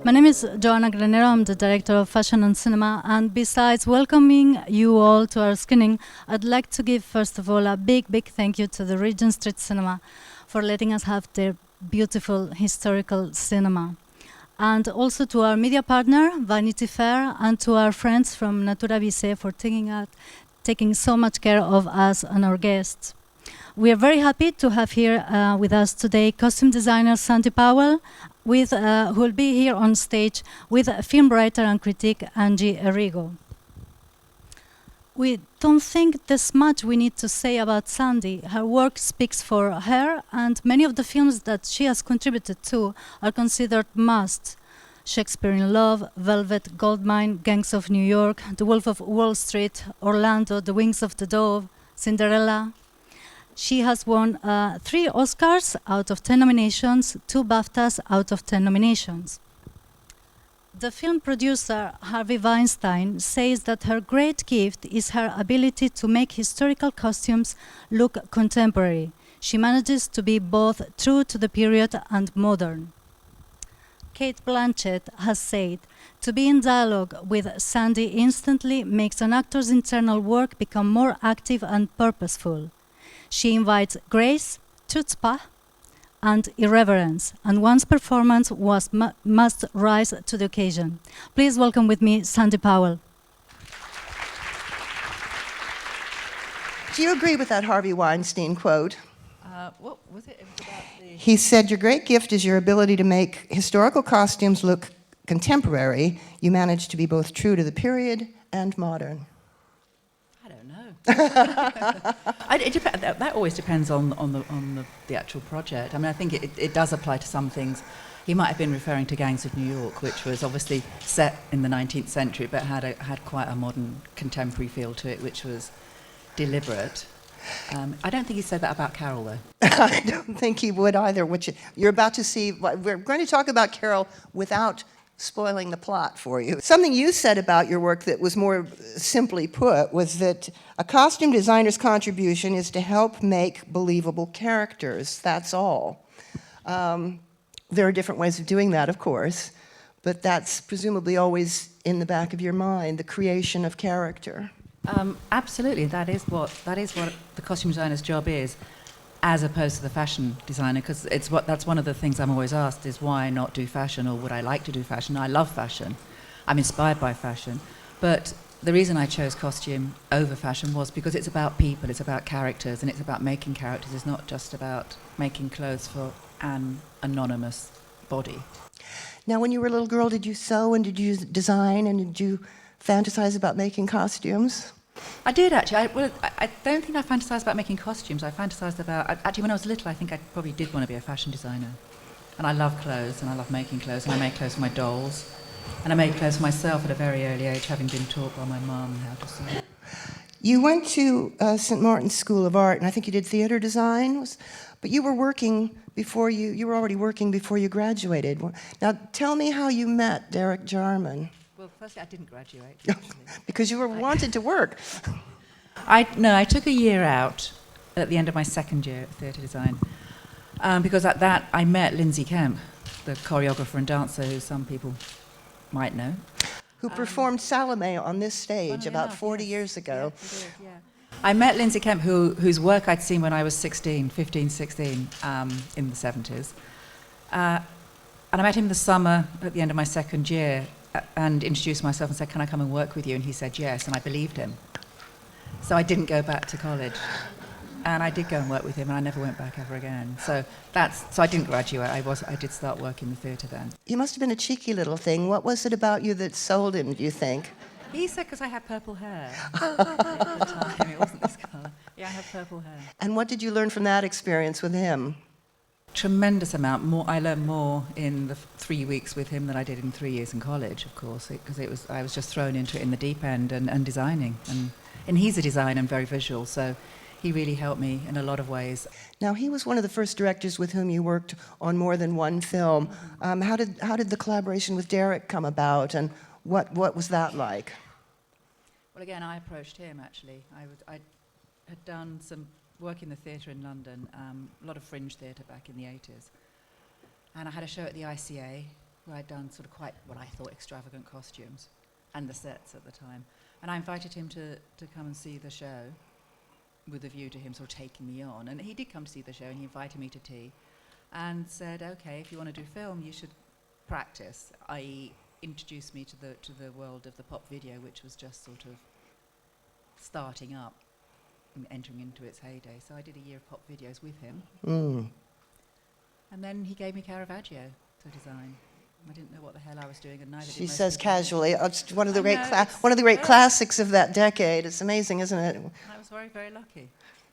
My name is Joanna Granero. I'm the director of Fashion and Cinema. And besides welcoming you all to our screening, I'd like to give, first of all, a big, big thank you to the Regent Street Cinema for letting us have their beautiful historical cinema. And also to our media partner, Vanity Fair, and to our friends from Natura Vise for taking so much care of us and our guests. We are very happy to have here with us today costume designer Sandy Powell, who will be here on stage with film writer and critic Angie Errigo. We don't think there's much we need to say about Sandy. Her work speaks for her, and many of the films that she has contributed to are considered must. Shakespeare in Love, Velvet Goldmine, Gangs of New York, The Wolf of Wall Street, Orlando, The Wings of the Dove, Cinderella. She has won 3 Oscars out of 10 nominations, 2 BAFTAs out of 10 nominations. The film producer, Harvey Weinstein, says that her great gift is her ability to make historical costumes look contemporary. She manages to be both true to the period and modern. Cate Blanchett has said, to be in dialogue with Sandy instantly makes an actor's internal work become more active and purposeful. She invites grace, chutzpah, and irreverence, and one's performance must rise to the occasion. Please welcome with me Sandy Powell. Do you agree with that Harvey Weinstein quote? What was it? It was about the... He said, your great gift is your ability to make historical costumes look contemporary. You manage to be both true to the period and modern. I don't know. That always depends on the actual project. I mean, I think it does apply to some things. He might have been referring to Gangs of New York, which was obviously set in the 19th century, but had quite a modern contemporary feel to it, which was deliberate. I don't think he said that about Carol, though. I don't think he would either, which you're about to see. We're going to talk about Carol without spoiling the plot for you. Something you said about your work that was more simply put was that a costume designer's contribution is to help make believable characters. That's all. There are different ways of doing that, of course, but that's presumably always in the back of your mind, the creation of character. Absolutely, that is what the costume designer's job is, as opposed to the fashion designer, because that's one of the things I'm always asked is why not do fashion, or would I like to do fashion? I love fashion. I'm inspired by fashion. But the reason I chose costume over fashion was because it's about people, it's about characters, and it's about making characters. It's not just about making clothes for an anonymous body. Now, when you were a little girl, did you sew and did you design and did you fantasize about making costumes? I did, actually. I don't think I fantasized about making costumes. I fantasized about... Actually, when I was little, I think I probably did want to be a fashion designer. And I love clothes, and I love making clothes, and I made clothes for my dolls. And I made clothes for myself at a very early age, having been taught by my mum how to sew. You went to St. Martin's School of Art, and I think you did theater design, but you were working before you were already working before you graduated. Now, tell me how you met Derek Jarman. Well, firstly, I didn't graduate, because you were wanted to work. I took a year out at the end of my second year at theatre design, because at that I met Lindsay Kemp, the choreographer and dancer who some people might know. Who performed Salome on this stage about 40 years ago. Yes, did, yeah. I met Lindsay Kemp, whose work I'd seen when I was 15, 16, in the 70s. And I met him the summer at the end of my second year and introduced myself and said, can I come and work with you? And he said yes, and I believed him. So I didn't go back to college. And I did go and work with him, and I never went back ever again. So I didn't graduate. I did start working in the theatre then. You must have been a cheeky little thing. What was it about you that sold him, do you think? He said because I had purple hair at the time. It wasn't this colour. Yeah, I had purple hair. And what did you learn from that experience with him? Tremendous amount more. I learned more in the 3 weeks with him than I did in 3 years in college, of course, because I was just thrown into it in the deep end and designing. And he's a designer and very visual, so he really helped me in a lot of ways. Now, he was one of the first directors with whom you worked on more than one film. How did the collaboration with Derek come about, and what was that like? Well, again, I approached him, actually. I had done some work in the theatre in London, a lot of fringe theatre back in the 80s. And I had a show at the ICA, where I'd done sort of quite what I thought extravagant costumes and the sets at the time. And I invited him to come and see the show with a view to him sort of taking me on. And he did come to see the show, and he invited me to tea and said, okay, if you want to do film, you should practice, i.e. introduce me to the world of the pop video, which was just sort of starting up and entering into its heyday. So I did a year of pop videos with him. And then he gave me Caravaggio to design. I didn't know what the hell I was doing, and neither did She most says people. casually, it's one of the great, know, great classics of that decade. It's amazing, isn't it? I was very, very lucky.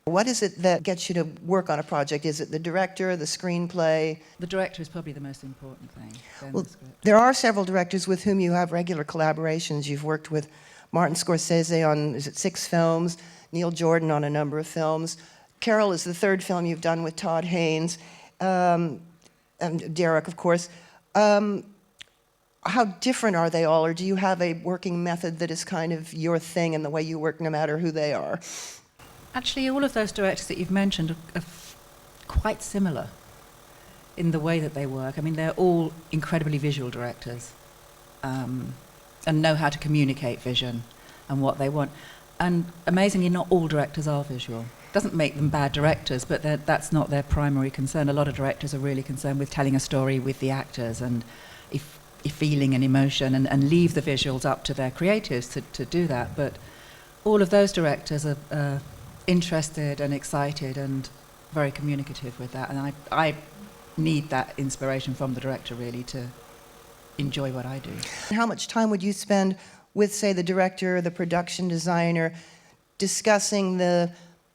What is it that gets you to work on a project? Is it the director, the screenplay? The director is probably the most important thing. Then Well, the script. there are several directors with whom you have regular collaborations. You've worked with Martin Scorsese on, is it 6 films? Neil Jordan on a number of films. Carol is the 3rd film you've done with Todd Haynes, and Derek, of course. How different are they all, or do you have a working method that is kind of your thing and the way you work no matter who they are? Actually, all of those directors that you've mentioned are quite similar in the way that they work. I mean, they're all incredibly visual directors, and know how to communicate vision and what they want. And amazingly, not all directors are visual. Doesn't make them bad directors, but that's not their primary concern. A lot of directors are really concerned with telling a story with the actors and feeling and emotion, and leave the visuals up to their creatives to do that. But all of those directors are interested and excited and very communicative with that. And I need that inspiration from the director, really, to enjoy what I do. How much time would you spend with, say, the director, the production designer, discussing the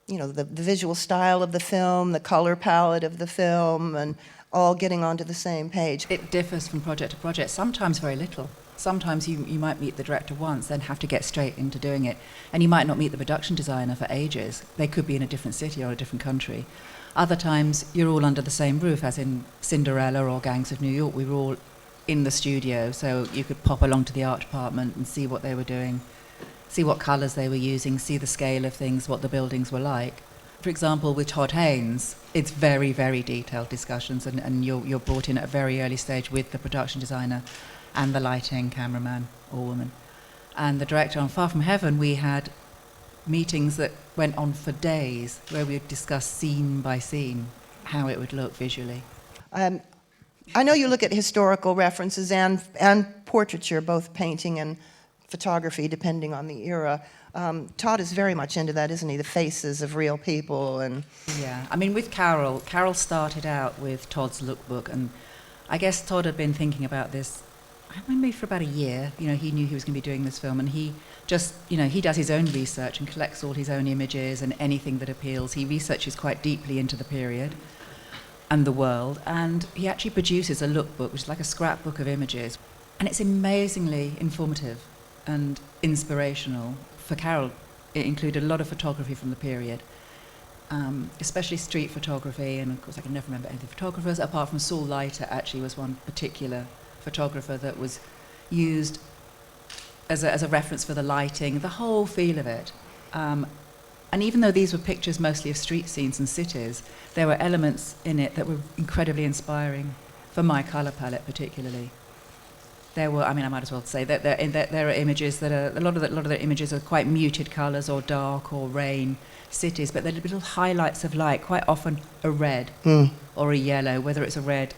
visual style of the film, the color palette of the film, and all getting onto the same page? It differs from project to project, sometimes very little. Sometimes you might meet the director once, then have to get straight into doing it. And you might not meet the production designer for ages. They could be in a different city or a different country. Other times, you're all under the same roof, as in Cinderella or Gangs of New York. We were all in the studio, so you could pop along to the art department and see what they were doing, see what colours they were using, see the scale of things, what the buildings were like. For example, with Todd Haynes, it's very, very detailed discussions, and you're brought in at a very early stage with the production designer and the lighting cameraman or woman. And the director on Far From Heaven, we had meetings that went on for days where we would discuss scene by scene how it would look visually. I know you look at historical references and portraiture, both painting and photography, depending on the era. Todd is very much into that, isn't he? The faces of real people. And yeah, I mean, with Carol started out with Todd's lookbook, and I guess Todd had been thinking about this, maybe for about a year. You know, he knew he was going to be doing this film, and he just, he does his own research and collects all his own images and anything that appeals. He researches quite deeply into the period and the world, and he actually produces a lookbook, which is like a scrapbook of images, and it's amazingly informative and inspirational. For Carol, it included a lot of photography from the period, especially street photography, and of course I can never remember any of the photographers, apart from Saul Leiter actually was one particular photographer that was used as a reference for the lighting, the whole feel of it. And even though these were pictures mostly of street scenes and cities, there were elements in it that were incredibly inspiring for my colour palette particularly. There were, I might as well say that there are images that are, a lot of the images are quite muted colours or dark or rain cities, but they're little highlights of light, quite often a red or a yellow, whether it's a red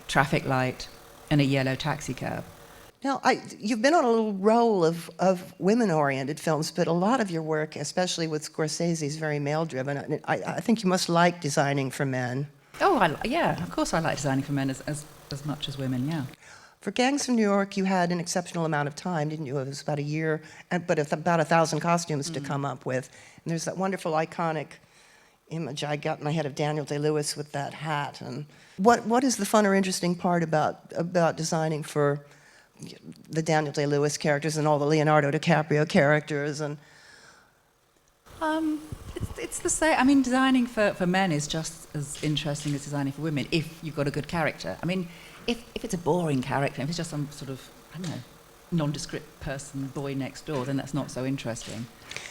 traffic light and a yellow taxi cab. now, you've been on a little roll of women-oriented films, but a lot of your work, especially with Scorsese, is very male-driven. And I think you must like designing for men. Oh, yeah, of course I like designing for men as much as women, yeah. For Gangs of New York, you had an exceptional amount of time, didn't you? It was about a year, but about 1,000 costumes to come up with. And there's that wonderful, iconic image I got in my head of Daniel Day-Lewis with that hat. And what is the fun or interesting part about designing for the Daniel Day-Lewis characters and all the Leonardo DiCaprio characters? And It's the same. I mean, designing for men is just as interesting as designing for women if you've got a good character. I mean, if it's a boring character, if it's just some sort of, I don't know, nondescript person, boy next door, then that's not so interesting.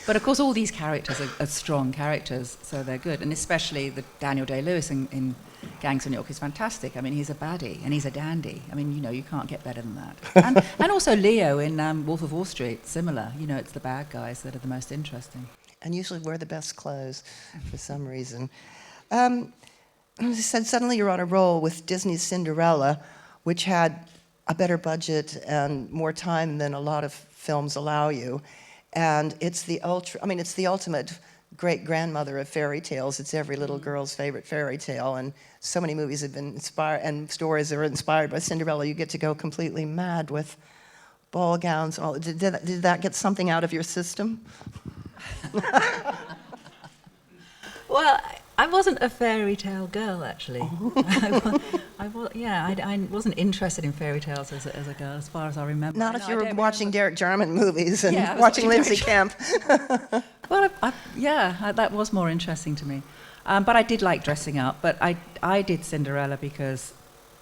But of course, all these characters are strong characters, so they're good. And especially the Daniel Day-Lewis in Gangs of New York is fantastic. I mean, he's a baddie and he's a dandy. I mean, you can't get better than that. And also Leo in Wolf of Wall Street, similar. It's the bad guys that are the most interesting. And usually wear the best clothes for some reason. As I said, suddenly you're on a roll with Disney's Cinderella, which had a better budget and more time than a lot of films allow you. And it's the ultimate great-grandmother of fairy tales. It's every little girl's favorite fairy tale, and so many movies have been inspired, and stories are inspired by Cinderella. You get to go completely mad with ball gowns. Did that get something out of your system? Well, I wasn't a fairy tale girl, actually. I wasn't interested in fairy tales as a girl, as far as I remember. Not if you were watching Derek Jarman movies and Yeah, I was watching watching Lindsay Kemp. Well, that was more interesting to me. But I did like dressing up. But I did Cinderella because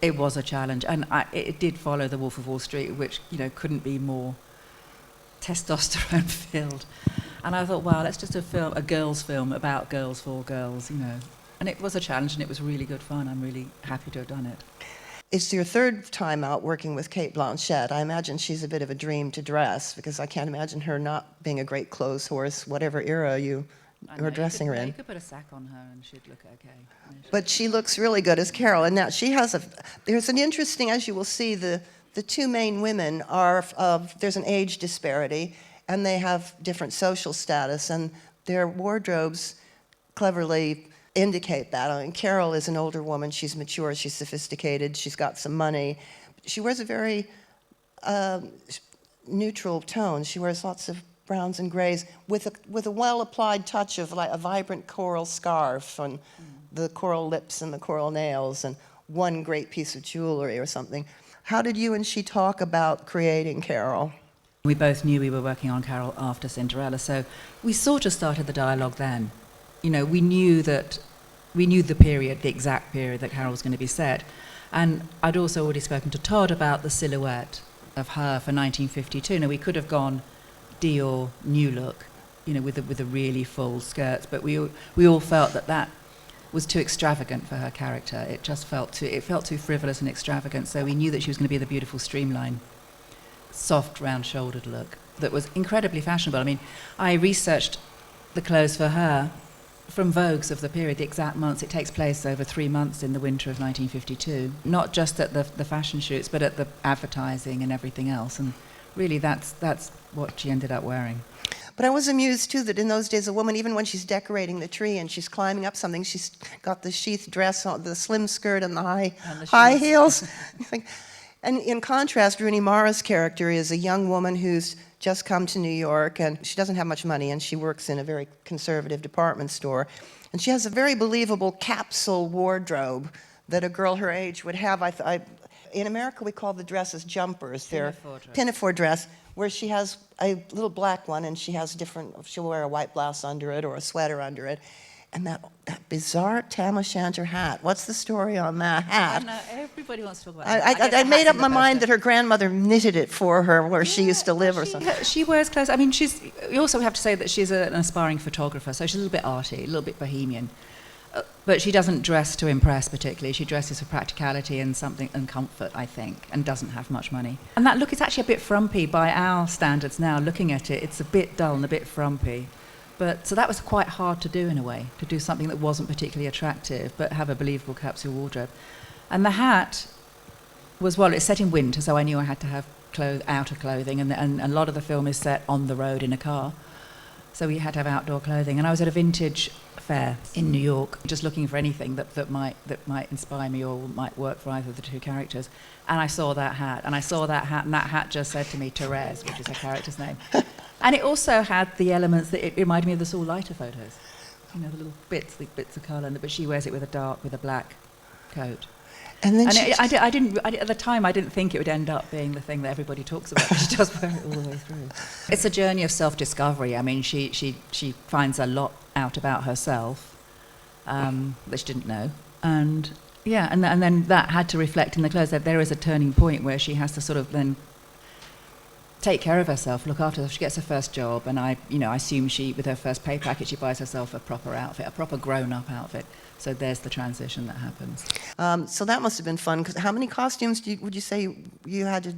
it was a challenge, and it did follow The Wolf of Wall Street, which couldn't be more testosterone filled. And I thought, wow, let's just a girls' film about girls for girls, And it was a challenge, and it was really good fun. I'm really happy to have done it. It's your third time out working with Cate Blanchett. I imagine she's a bit of a dream to dress, because I can't imagine her not being a great clothes horse, whatever era you were dressing her in. You could put a sack on her and she'd look okay. But she looks really good as Carol. And now there's an interesting, as you will see, the two main women are, there's an age disparity, and they have different social status, and their wardrobes cleverly indicate that. I mean, Carol is an older woman. She's mature. She's sophisticated. She's got some money. She wears a very neutral tone. She wears lots of browns and grays with a well-applied touch of like a vibrant coral scarf and the coral lips and the coral nails and one great piece of jewelry or something. How did you and she talk about creating Carol? We both knew we were working on Carol after Cinderella, so we sort of started the dialogue then. We knew the period, the exact period that Carol was going to be set. And I'd also already spoken to Todd about the silhouette of her for 1952. Now, we could have gone Dior new look, with a really full skirt, but we all felt that was too extravagant for her character. It just felt too frivolous and extravagant, so we knew that she was going to be the beautiful streamline, soft, round-shouldered look that was incredibly fashionable. I mean, I researched the clothes for her from Vogues of the period, the exact months. It takes place over 3 months in the winter of 1952, not just at the fashion shoots, but at the advertising and everything else. And really, that's what she ended up wearing. But I was amused, too, that in those days, a woman, even when she's decorating the tree and she's climbing up something, she's got the sheath dress on, the slim skirt and the high heels. And in contrast, Rooney Mara's character is a young woman who's just come to New York, and she doesn't have much money, and she works in a very conservative department store. And she has a very believable capsule wardrobe that a girl her age would have. In America, we call the dresses jumpers. They're pinafore dress, where she has a little black one, and she'll wear a white blouse under it or a sweater under it. And that bizarre tam o'shanter hat. What's the story on that hat? I know, everybody wants to talk about it. I made up my mind that her grandmother knitted it for her where she used to live or something. She wears clothes. I mean, you also have to say that she's an aspiring photographer, so she's a little bit arty, a little bit bohemian. But she doesn't dress to impress particularly. She dresses for practicality and comfort, I think, and doesn't have much money. And that look is actually a bit frumpy by our standards now, looking at it. It's a bit dull and a bit frumpy. So that was quite hard to do in a way, to do something that wasn't particularly attractive, but have a believable capsule wardrobe. And the hat it's set in winter, so I knew I had to have outer clothing, and a lot of the film is set on the road in a car. So we had to have outdoor clothing. And I was at a vintage fair in New York, just looking for anything that might inspire me or might work for either of the two characters. And I saw that hat, and that hat just said to me, Therese, which is her character's name. And it also had the elements that it reminded me of the Saul Leiter photos. The little bits of colour, but she wears it with a black coat. And then at the time, I didn't think it would end up being the thing that everybody talks about. She does wear it all the way through. It's a journey of self-discovery. I mean, she finds a lot out about herself that she didn't know, and then that had to reflect in the clothes. That there is a turning point where she has to sort of then take care of herself, look after herself. She gets her first job, and I assume she, with her first pay packet, she buys herself a proper outfit, a proper grown-up outfit. So there's the transition that happens. So that must have been fun, because how many costumes would you say you had to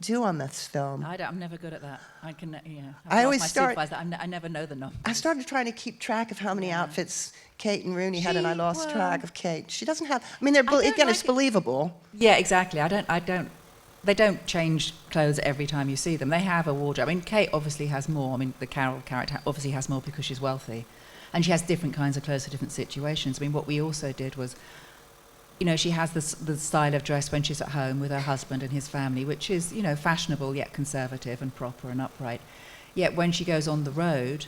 do on this film? I'm never good at that. I always I never know the numbers. I started trying to keep track of how many outfits Cate and Rooney had, and I lost track of Cate. She doesn't have. I mean, it's believable. Yeah, exactly. They don't change clothes every time you see them. They have a wardrobe. I mean, Cate obviously has more. I mean, the Carol character obviously has more because she's wealthy, and she has different kinds of clothes for different situations. I mean, what we also did was, she has the style of dress when she's at home with her husband and his family, which is, fashionable yet conservative and proper and upright. Yet when she goes on the road,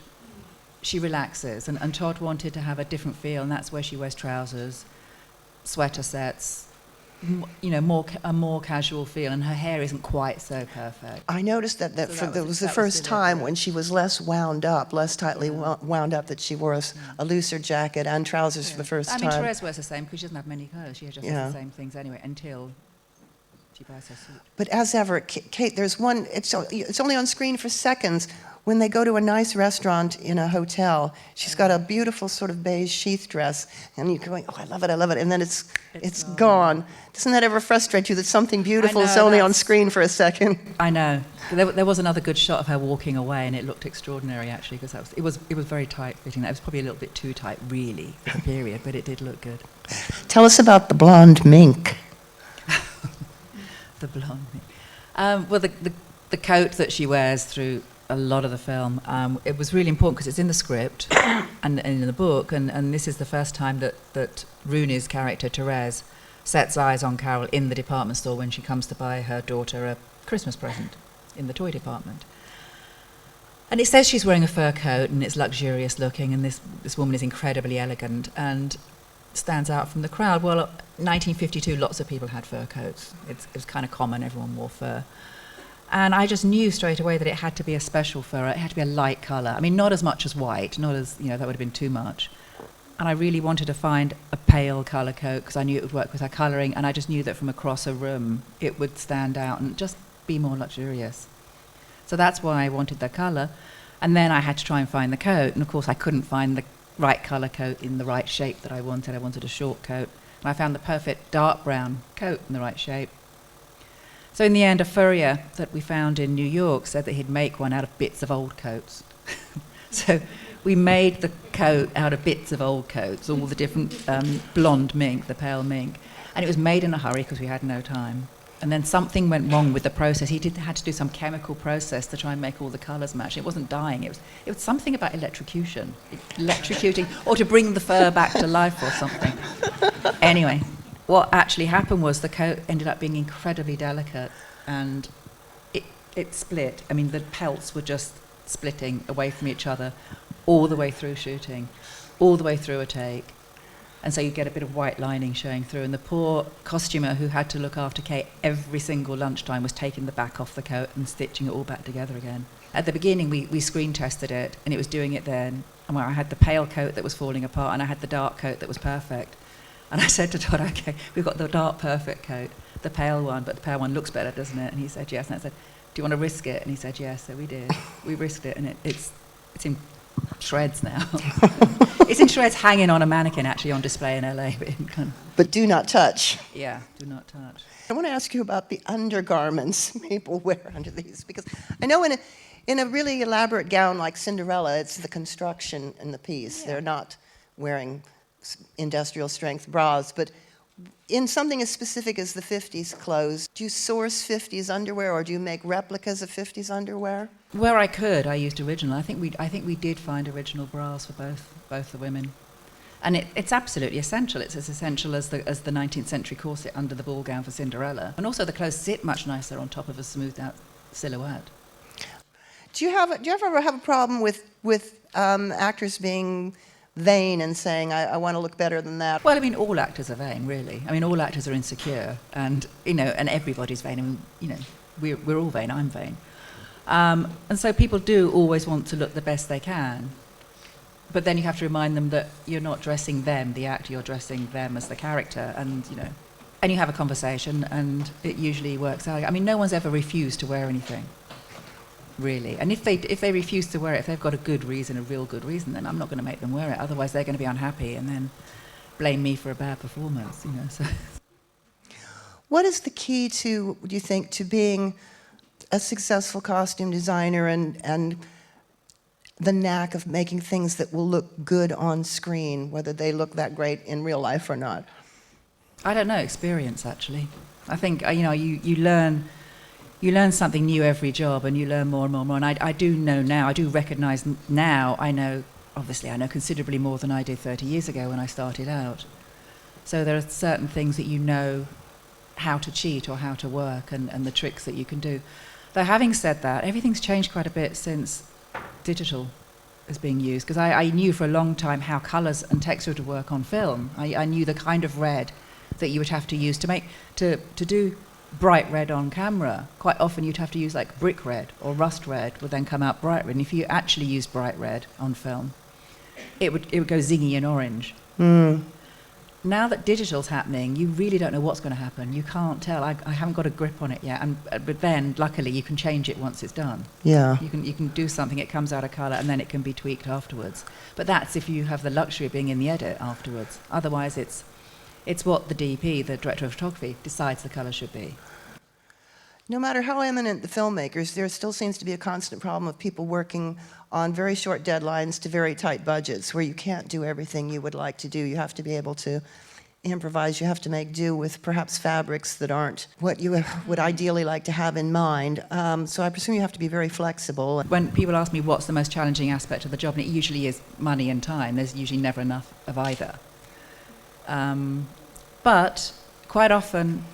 she relaxes. And Todd wanted to have a different feel, and that's where she wears trousers, sweater sets, a more casual feel, and her hair isn't quite so perfect. I noticed that was the first time when she was less wound up, less tightly wound up, that she wore a looser jacket and trousers for the first time. I mean, Therese wears the same because she doesn't have many clothes. She just has the same things anyway until she buys her suit. But as ever, Cate, there's one, it's only on screen for seconds. When they go to a nice restaurant in a hotel, she's got a beautiful sort of beige sheath dress, and you're going, oh, I love it, and then it's gone. Doesn't that ever frustrate you that something beautiful is only on screen for a second? I know. There was another good shot of her walking away, and it looked extraordinary, actually, because it was very tight fitting. That was probably a little bit too tight, really, for the period, but it did look good. Tell us about the blonde mink. The blonde mink. Well, the coat that she wears through a lot of the film, it was really important because it's in the script and in the book, and this is the first time that Rooney's character, Therese, sets eyes on Carol in the department store when she comes to buy her daughter a Christmas present in the toy department. And it says she's wearing a fur coat, and it's luxurious looking, and this woman is incredibly elegant and stands out from the crowd. Well, 1952, lots of people had fur coats. It was kind of common, everyone wore fur. And I just knew straight away that it had to be a special fur. It had to be a light colour. I mean, not as much as white, not as, that would have been too much. And I really wanted to find a pale colour coat because I knew it would work with her colouring, and I just knew that from across a room it would stand out and just be more luxurious. So that's why I wanted the colour. And then I had to try and find the coat, and of course I couldn't find the right colour coat in the right shape that I wanted. I wanted a short coat. And I found the perfect dark brown coat in the right shape. So in the end, a furrier that we found in New York said that he'd make one out of bits of old coats. So we made the coat out of bits of old coats, all the different blonde mink, the pale mink. And it was made in a hurry because we had no time. And then something went wrong with the process. He had to do some chemical process to try and make all the colours match. It wasn't dyeing. It was something about electrocuting, or to bring the fur back to life or something. Anyway, what actually happened was the coat ended up being incredibly delicate, and it split. I mean, the pelts were just splitting away from each other all the way through shooting, all the way through a take. And so you get a bit of white lining showing through. And the poor costumer who had to look after Cate every single lunchtime was taking the back off the coat and stitching it all back together again. At the beginning, we screen tested it, and it was doing it then. And I had the pale coat that was falling apart, and I had the dark coat that was perfect. And I said to Todd, okay, we've got the dark perfect coat, the pale one, but the pale one looks better, doesn't it? And he said, yes. And I said, do you want to risk it? And he said, yes. So we did. We risked it, and it's in shreds now. It's in shreds, hanging on a mannequin, actually, on display in LA. But do not touch. Yeah, do not touch. I want to ask you about the undergarments people wear under these, because I know in a really elaborate gown like Cinderella, it's the construction in the piece. Yeah. They're not wearing industrial strength bras, but in something as specific as the 50s clothes, do you source 50s underwear, or do you make replicas of 50s underwear? Where I could, I used original. I think we did find original bras for both the women, and it's absolutely essential. It's as essential as the 19th century corset under the ball gown for Cinderella, and also the clothes sit much nicer on top of a smoothed out silhouette. Do you ever have a problem with actors being vain and saying, I want to look better than that? Well, I mean, all actors are vain, really. I mean, all actors are insecure, and and everybody's vain. I mean, we're all vain. I'm vain, and so people do always want to look the best they can. But then you have to remind them that you're not dressing them, the actor. You're dressing them as the character, and you have a conversation, and it usually works out. I mean, no one's ever refused to wear anything. really. And if they refuse to wear it, if they've got a good reason, a real good reason, then I'm not going to make them wear it. Otherwise, they're going to be unhappy and then blame me for a bad performance, you know. So. What is the key to, do you think, to being a successful costume designer and the knack of making things that will look good on screen, whether they look that great in real life or not? I don't know, experience, actually. I think, you know, you learn something new every job, and you learn more and more and more. And I do know now, I do recognise now, obviously I know considerably more than I did 30 years ago when I started out. So there are certain things that you know how to cheat or how to work, and the tricks that you can do. Though having said that, everything's changed quite a bit since digital is being used, because I knew for a long time how colours and texture would work on film. I knew the kind of red that you would have to use to do bright red on camera. Quite often you'd have to use like brick red or rust red would then come out bright red. And if you actually used bright red on film, it would go zingy and orange. Mm. Now that digital's happening, you really don't know what's going to happen. You can't tell. I haven't got a grip on it yet. But then, luckily, you can change it once it's done. Yeah. You can do something, it comes out of colour, and then it can be tweaked afterwards. But that's if you have the luxury of being in the edit afterwards. Otherwise, it's what the DP, the director of photography, decides the colour should be. No matter how eminent the filmmakers, there still seems to be a constant problem of people working on very short deadlines to very tight budgets where you can't do everything you would like to do. You have to be able to improvise. You have to make do with perhaps fabrics that aren't what you would ideally like to have in mind. So I presume you have to be very flexible. When people ask me what's the most challenging aspect of the job, and it usually is money and time, there's usually never enough of either. But quite often,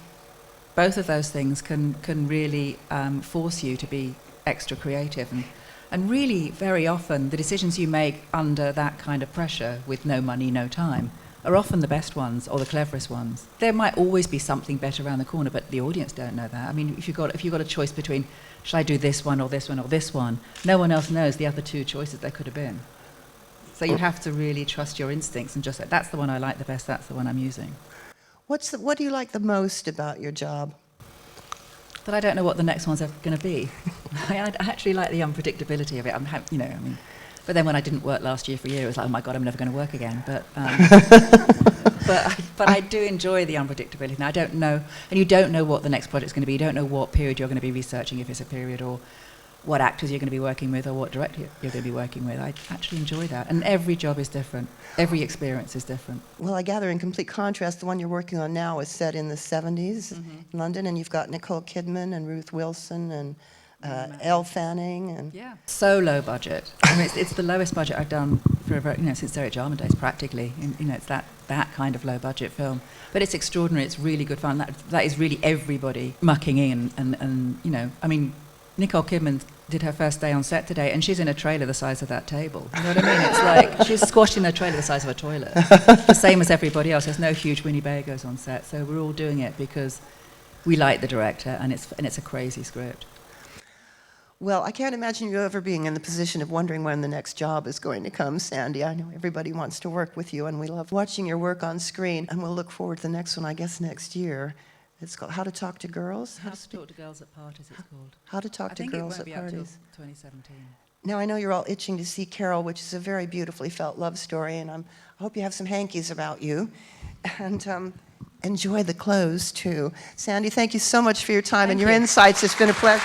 both of those things can really force you to be extra creative. And really, very often, the decisions you make under that kind of pressure, with no money, no time, are often the best ones or the cleverest ones. There might always be something better around the corner, but the audience don't know that. I mean, if you've got a choice between, should I do this one or this one or this one, no one else knows the other two choices there could have been. So you have to really trust your instincts and just say, that's the one I like the best, that's the one I'm using. What do you like the most about your job? That I don't know what the next one's going to be. I actually like the unpredictability of it. But then when I didn't work last year for a year, it was like, oh my God, I'm never going to work again. But I do enjoy the unpredictability. And I don't know, and you don't know what the next project's going to be. You don't know what period you're going to be researching, if it's a period, or what actors you're going to be working with, or what director you're going to be working with. I actually enjoy that. And every job is different. Every experience is different. Well, I gather in complete contrast, the one you're working on now is set in the 70s in London, and you've got Nicole Kidman and Ruth Wilson and Elle Fanning. And yeah. So low budget. I mean, it's the lowest budget I've done for since Derek Jarman days, practically. It's that kind of low budget film. But it's extraordinary. It's really good fun. That is really everybody mucking in. And Nicole Kidman did her first day on set today, and she's in a trailer the size of that table. You know what I mean? It's like she's squashed in a trailer the size of a toilet. The same as everybody else. There's no huge Winnebagos on set, so we're all doing it because we like the director, and it's a crazy script. Well, I can't imagine you ever being in the position of wondering when the next job is going to come, Sandy. I know everybody wants to work with you, and we love watching your work on screen, and we'll look forward to the next one, I guess, next year. It's called How to Talk to Girls? How to Talk to Girls at Parties, it's called. How to Talk to Girls at Parties. I think it won't be up till 2017. Now, I know you're all itching to see Carol, which is a very beautifully felt love story, and I hope you have some hankies about you. And enjoy the clothes, too. Sandy, thank you so much for your time and your insights. It's been a pleasure.